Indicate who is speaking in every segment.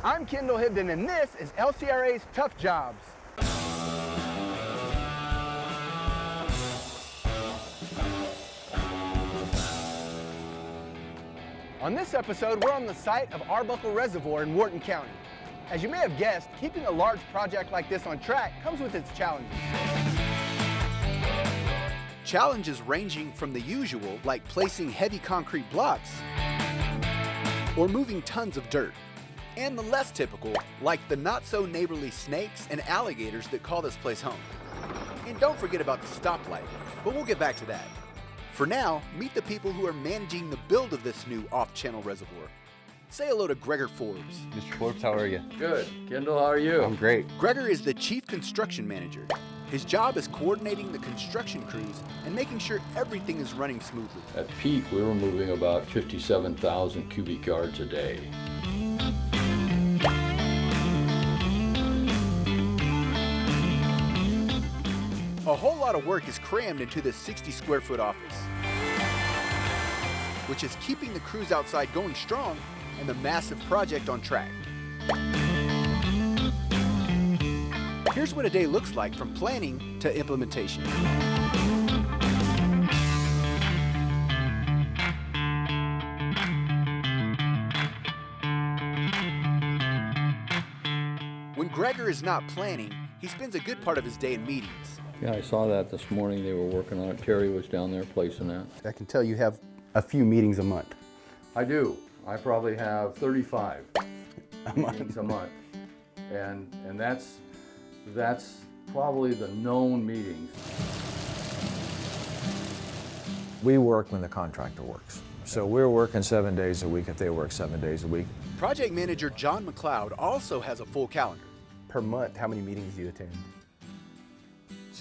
Speaker 1: I'm Kendall Hibden, and this is LCRA's Tough Jobs. On this episode, we're on the site of Arbuckle Reservoir in Wharton County. As you may have guessed, keeping a large project like this on track comes with its challenges. Challenges ranging from the usual, like placing heavy concrete blocks or moving tons of dirt, and the less typical, like the not-so-neighborly snakes and alligators that call this place home. And don't forget about the stoplight, but we'll get back to that. For now, meet the people who are managing the build of this new off-channel reservoir. Say hello to Gregor Forbes.
Speaker 2: Mr. Forbes, how are you?
Speaker 3: Good. Kendall, how are you?
Speaker 2: I'm great.
Speaker 1: Gregor is the chief construction manager. His job is coordinating the construction crews and making sure everything is running smoothly.
Speaker 3: At peak, we were moving about 57,000 cubic yards a day.
Speaker 1: A whole lot of work is crammed into this 60-square-foot office, which is keeping the crews outside going strong and the massive project on track. Here's what a day looks like from planning to implementation. When Gregor is not planning, he spends a good part of his day in meetings.
Speaker 3: Yeah, I saw that this morning. They were working on it. Terry was down there placing that.
Speaker 1: I can tell you have a few meetings a month.
Speaker 3: I do. I probably have 35 meetings a month. And that's probably the known meetings.
Speaker 4: We work when the contractor works. So we're working 7 days a week if they work 7 days a week.
Speaker 1: Project manager John McLeod also has a full calendar. Per month, how many meetings do you attend?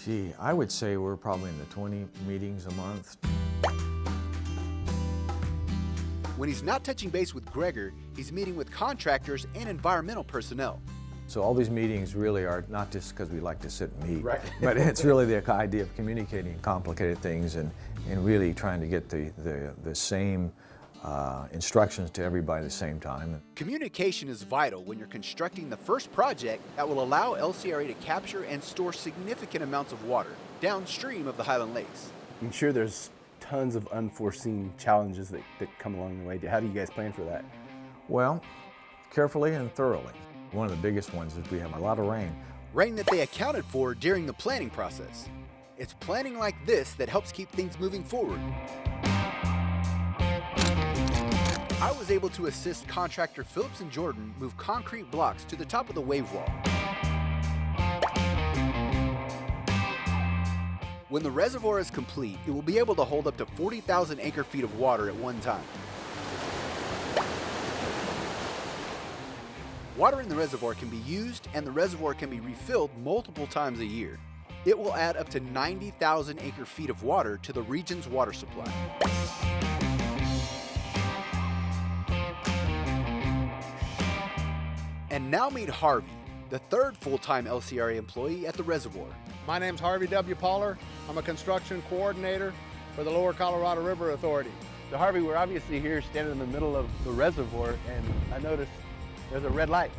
Speaker 4: Gee, I would say we're probably in the 20 meetings a month.
Speaker 1: When he's not touching base with Gregor, he's meeting with contractors and environmental personnel.
Speaker 4: So all these meetings really are not just because we like to sit and meet,
Speaker 1: Right.
Speaker 4: but it's really the idea of communicating complicated things and really trying to get the same instructions to everybody at the same time.
Speaker 1: Communication is vital when you're constructing the first project that will allow LCRA to capture and store significant amounts of water downstream of the Highland Lakes. I'm sure there's tons of unforeseen challenges that come along the way. How do you guys plan for that?
Speaker 4: Well, carefully and thoroughly. One of the biggest ones is we have a lot of rain.
Speaker 1: Rain that they accounted for during the planning process. It's planning like this that helps keep things moving forward. I was able to assist contractor Phillips & Jordan move concrete blocks to the top of the wave wall. When the reservoir is complete, it will be able to hold up to 40,000 acre-feet of water at one time. Water in the reservoir can be used, and the reservoir can be refilled multiple times a year. It will add up to 90,000 acre-feet of water to the region's water supply. And now meet Harvey, the third full-time LCRA employee at the reservoir.
Speaker 5: My name's Harvey W. Poller. I'm a construction coordinator for the Lower Colorado River Authority.
Speaker 1: So Harvey, we're obviously here standing in the middle of the reservoir, and I noticed there's a red light.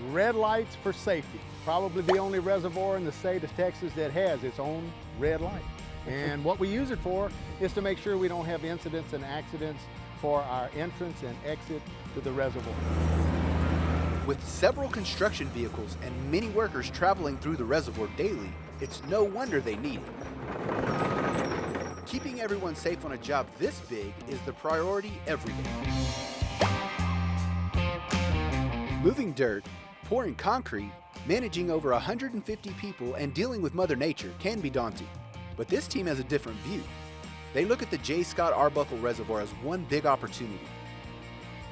Speaker 5: Red lights for safety. Probably the only reservoir in the state of Texas that has its own red light. And what we use it for is to make sure we don't have incidents and accidents for our entrance and exit to the reservoir.
Speaker 1: With several construction vehicles and many workers traveling through the reservoir daily, it's no wonder they need it. Keeping everyone safe on a job this big is the priority every day. Moving dirt, pouring concrete, managing over 150 people, and dealing with Mother Nature can be daunting. But this team has a different view. They look at the J.Scott Arbuckle Reservoir as one big opportunity.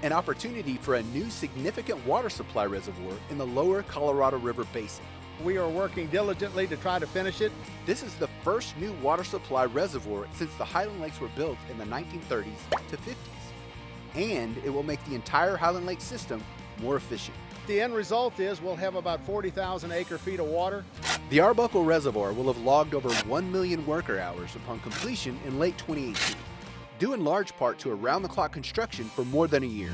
Speaker 1: An opportunity for a new significant water supply reservoir in the lower Colorado River Basin.
Speaker 5: We are working diligently to try to finish it.
Speaker 1: This is the first new water supply reservoir since the Highland Lakes were built in the 1930s to 50s. And it will make the entire Highland Lake system more efficient.
Speaker 5: The end result is we'll have about 40,000 acre-feet of water.
Speaker 1: The Arbuckle Reservoir will have logged over 1 million worker hours upon completion in late 2018. Due in large part to around-the-clock construction for more than a year.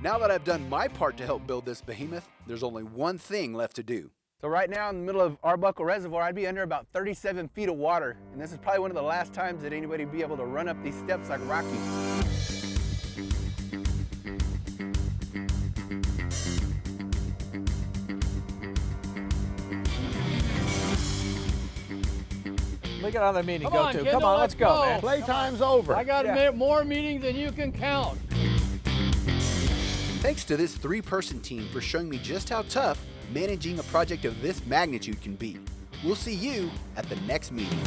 Speaker 1: Now that I've done my part to help build this behemoth, there's only one thing left to do.
Speaker 2: So right now in the middle of Arbuckle Reservoir, I'd be under about 37 feet of water. And this is probably one of the last times that anybody would be able to run up these steps like Rocky.
Speaker 4: We got another meeting to
Speaker 6: Come
Speaker 4: go
Speaker 6: on,
Speaker 4: to.
Speaker 6: kiddo,
Speaker 4: Come on, let's
Speaker 6: let's
Speaker 4: go,
Speaker 6: go.
Speaker 4: man.
Speaker 5: Playtime's over.
Speaker 6: I got
Speaker 4: Yeah.
Speaker 6: more meetings than you can count.
Speaker 1: Thanks to this 3-person team for showing me just how tough managing a project of this magnitude can be. We'll see you at the next meeting.